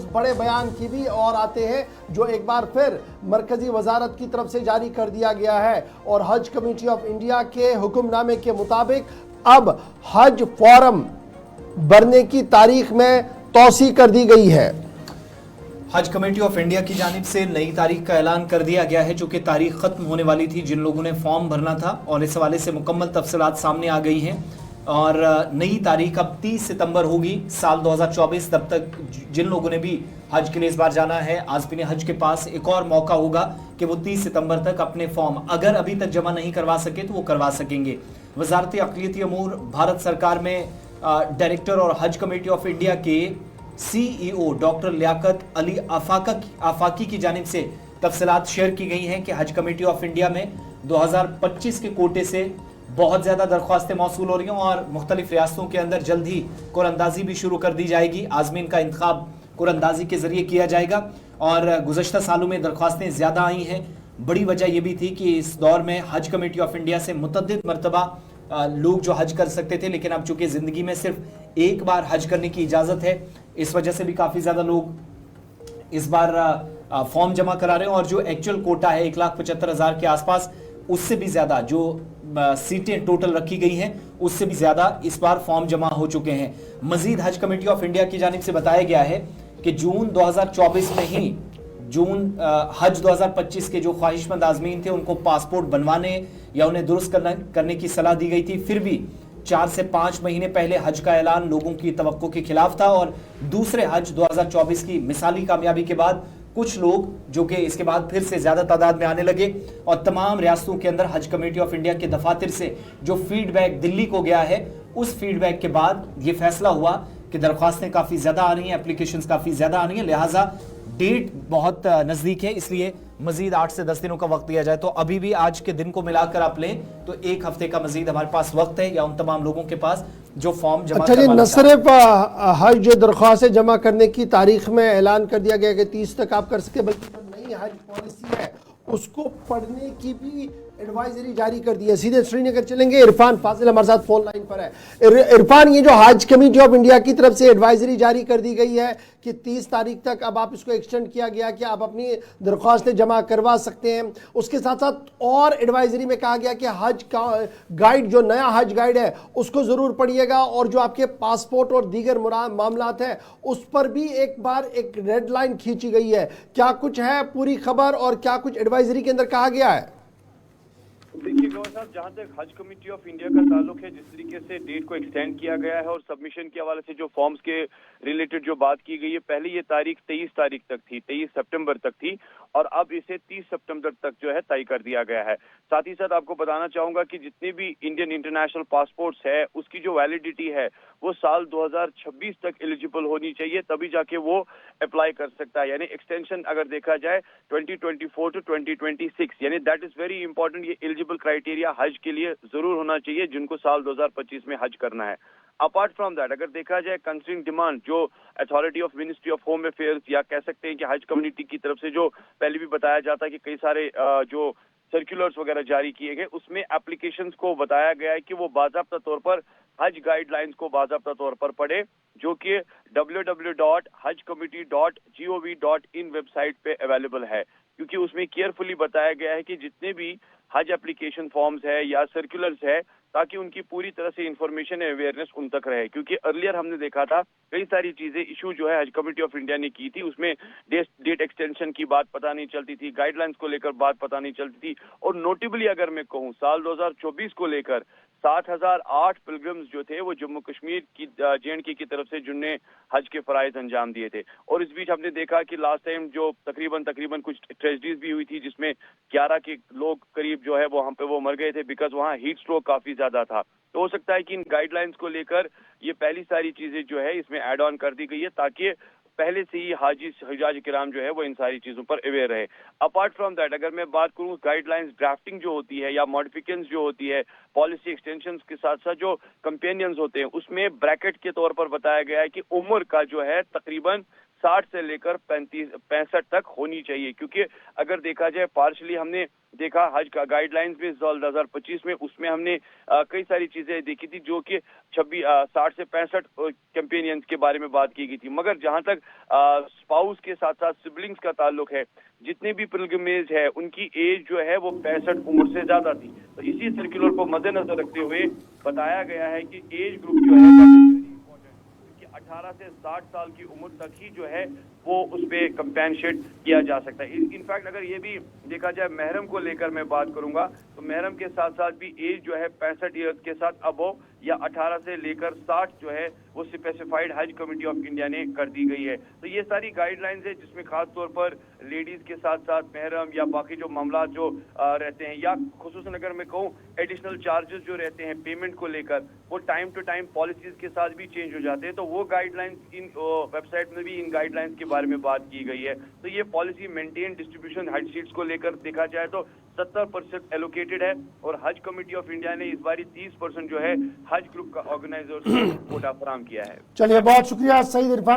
बड़े बयान की भी और आते हैं जो एक बार फिर मरकजी वजारत की तरफ से जारी कर दिया गया है और हज कमेटी ऑफ इंडिया के हुक्मनामे के मुताबिक अब हज फॉर्म भरने की तारीख में तौसी कर दी गई है। हज कमेटी ऑफ इंडिया की जानिब से नई तारीख का ऐलान कर दिया गया है, जो कि तारीख खत्म होने वाली थी जिन लोगों ने फॉर्म भरना था, और इस हवाले से मुकम्मल तफसीलात सामने आ गई हैं। और नई तारीख अब 30 सितंबर होगी साल 2024। तब तक जिन लोगों ने भी हज के लिए इस बार जाना है, आज़मीन हज के पास एक और मौका होगा कि वो 30 सितंबर तक अपने फॉर्म अगर अभी तक जमा नहीं करवा सके तो वो करवा सकेंगे। वजारत अक़लियती अमूर भारत सरकार में डायरेक्टर और हज कमेटी ऑफ इंडिया के CEO डॉक्टर लियाकत अली आफाकी की जानिब से तफसीलात शेयर की गई हैं कि हज कमेटी ऑफ इंडिया में 2025 के कोटे से बहुत ज़्यादा दरख्वास्तें मौसूल हो रही हैं और मुख्तलिफ रियासतों के अंदर जल्द ही कुरानंदाजी भी शुरू कर दी जाएगी। आज़मीन का इंतखाब कुरानंदाजी के ज़रिए किया जाएगा और गुज़श्ता सालों में दरख्वास्तें ज़्यादा आई हैं। बड़ी वजह यह भी थी कि इस दौर में हज कमेटी ऑफ इंडिया से मुतअद्दिद मरतबा लोग जो हज कर सकते थे, लेकिन अब चूँकि ज़िंदगी में सिर्फ एक बार हज करने की इजाज़त है, इस वजह से भी काफ़ी ज़्यादा लोग इस बार फॉर्म जमा करा रहे हैं और जो एक्चुअल कोटा है 1,75,000 के आसपास, उससे भी ज़्यादा जो सीटें टोटल रखी गई हैं उससे भी ज़्यादा इस बार फॉर्म जमा हो चुके हैं। मजीद हज कमेटी ऑफ इंडिया की जानिब से बताया गया है कि जून 2024 में ही हज 2025 के जो ख्वाहिशमंद आज़मीन थे उनको पासपोर्ट बनवाने या उन्हें दुरुस्त करने की सलाह दी गई थी। फिर भी 4 से 5 महीने पहले हज का ऐलान लोगों की तवक्को के खिलाफ था और दूसरे हज 2024 की मिसाली कामयाबी के बाद कुछ लोग जो कि इसके बाद फिर से ज़्यादा तादाद में आने लगे और तमाम रियासतों के अंदर हज कमेटी ऑफ इंडिया के दफातर से जो फीडबैक दिल्ली को गया है, उस फीडबैक के बाद ये फैसला हुआ कि दरख्वास्तें काफ़ी ज़्यादा आ रही हैं, एप्लीकेशंस काफ़ी ज़्यादा आ रही हैं, लिहाजा डेट बहुत नज़दीक है, इसलिए मजीद 8 से 10 दिनों का वक्त दिया जाए। तो अभी भी आज के दिन को मिलाकर आप लें तो एक हफ्ते का मजीद हमारे पास वक्त है, या उन तमाम लोगों के पास जो फॉर्म जमा अच्छा जी, न सिर्फ हज दरख्वास्तें जमा करने की तारीख में ऐलान कर दिया गया कि 30 तक आप कर सके, बल्कि जो नई हज पॉलिसी है उसको पढ़ने की भी एडवाइजरी जारी कर दी है। सीधे श्रीनगर चलेंगे, इरफान फाजिल हमारे साथ फोन लाइन पर है। इरफान, ये जो हज कमेटी ऑफ इंडिया की तरफ से एडवाइजरी जारी कर दी गई है कि 30 तारीख तक अब आप इसको एक्सटेंड किया गया कि आप अपनी दरख्वास्तें जमा करवा सकते हैं, उसके साथ साथ और एडवाइजरी में कहा गया कि हज का गाइड, जो नया हज गाइड है उसको ज़रूर पढ़िएगा और जो आपके पासपोर्ट और दीगर मामलात हैं उस पर भी एक बार एक रेड लाइन खींची गई है। क्या कुछ है पूरी खबर और क्या कुछ एडवाइजरी के अंदर कहा गया है? देखिए गौर साहब, जहाँ तक हज कमेटी ऑफ इंडिया का ताल्लुक है, जिस तरीके से डेट को एक्सटेंड किया गया है और सबमिशन के हवाले से जो फॉर्म्स के रिलेटेड जो बात की गई है, पहले ये तारीख 23 तारीख तक थी, 23 सितंबर तक थी और अब इसे 30 सितंबर तक जो है तय कर दिया गया है। साथ ही साथ आपको बताना चाहूंगा कि जितने भी इंडियन इंटरनेशनल पासपोर्ट्स है उसकी जो वैलिडिटी है वो साल 2026 तक एलिजिबल होनी चाहिए, तभी जाके वो अप्लाई कर सकता है। यानी एक्सटेंशन अगर देखा जाए 2024 टू 2026, यानी दैट इज वेरी इंपॉर्टेंट। ये एलिजिबल क्राइटेरिया हज के लिए जरूर होना चाहिए जिनको साल 2025 में हज करना है। अपार्ट फ्रॉम दैट, अगर देखा जाए कंसिडरिंग डिमांड जो authority of ministry of home affairs या कह सकते हैं कि हज कम्युनिटी की तरफ से जो पहले भी बताया जाता है कि कई सारे जो सर्कुलर्स वगैरह जारी किए गए, उसमें एप्लीकेशंस को बताया गया है कि वो बाज़ाब्ता तौर पर हज गाइडलाइंस को बाज़ाब्ता तौर पर पढ़े, जो कि www.hajcommittee.gov.in वेबसाइट पे अवेलेबल है, क्योंकि उसमें केयरफुली बताया गया है कि जितने भी हज एप्लीकेशन फॉर्म्स है या सर्कुलर्स है, ताकि उनकी पूरी तरह से इंफॉर्मेशन है, अवेयरनेस उन तक रहे। क्योंकि अर्लियर हमने देखा था कई सारी चीजें इशू जो है हज कमेटी ऑफ इंडिया ने की थी, उसमें डेट एक्सटेंशन की बात पता नहीं चलती थी, गाइडलाइंस को लेकर बात पता नहीं चलती थी, और नोटेबली अगर मैं कहूँ साल 2024 को लेकर 60,008 पिलग्रिम्स जो थे वो जम्मू कश्मीर की JNK की तरफ से जिनने हज के फराइज अंजाम दिए थे। और इस बीच हमने देखा कि लास्ट टाइम जो तकरीबन कुछ ट्रेजेडीज भी हुई थी, जिसमें 11 के लोग करीब जो है वहां पे वो मर गए थे बिकॉज वहां हीट स्ट्रोक काफी ज्यादा था। तो हो सकता है कि इन गाइडलाइंस को लेकर ये पहली सारी चीजें जो है इसमें ऐड ऑन कर दी गई है, ताकि पहले से ही हजाज किराम जो है वो इन सारी चीजों पर अवेयर रहे। अपार्ट फ्रॉम दैट, अगर मैं बात करूं गाइडलाइंस ड्राफ्टिंग जो होती है या मॉडिफिकेशंस जो होती है, पॉलिसी एक्सटेंशंस के साथ साथ जो कंपेनियंस होते हैं, उसमें ब्रैकेट के तौर पर बताया गया है कि उम्र का जो है तकरीबन 60 से लेकर 65 तक होनी चाहिए, क्योंकि अगर देखा जाए पार्शली हमने देखा हज का गाइडलाइंस में 2025 में, उसमें हमने कई सारी चीजें देखी थी जो कि 60 से 65 कैंपेनियंस के बारे में बात की गई थी, मगर जहां तक स्पाउस के साथ साथ सिबलिंग्स का ताल्लुक है, जितने भी पिलग्रिमेज है उनकी एज जो है वो 65 उम्र से ज्यादा थी। तो इसी सर्कुलर को मद्देनजर रखते हुए बताया गया है कि एज ग्रुप जो है 18 से 60 साल की उम्र तक ही जो है वो उस पे कंपेंसेट किया जा सकता है। इनफैक्ट अगर ये भी देखा जाए महरम को लेकर मैं बात करूंगा तो महरम के साथ साथ भी एज जो है 65 ईयर्स के साथ अबव या 18 से लेकर 60 जो है वो स्पेसिफाइड हज कमेटी ऑफ इंडिया ने कर दी गई है। तो ये सारी गाइडलाइंस है जिसमें खास तौर पर लेडीज के साथ साथ महरम या बाकी जो मामला जो रहते हैं, या खुसूसन अगर मैं कहूँ एडिशनल चार्जेस जो रहते हैं पेमेंट को लेकर, वो टाइम टू टाइम पॉलिसीज के साथ भी चेंज हो जाते हैं। तो वो गाइडलाइंस इन वेबसाइट में भी इन गाइडलाइंस के बारे में बात की गई है। तो ये पॉलिसी मेंटेन डिस्ट्रीब्यूशन हज सीट्स को लेकर देखा जाए तो 70% एलोकेटेड है, और हज कमेटी ऑफ इंडिया ने इस बार 30% जो है हज ग्रुप का ऑर्गेनाइजर्स को कोटा फराहम किया है। चलिए, बहुत शुक्रिया सईद इरफान।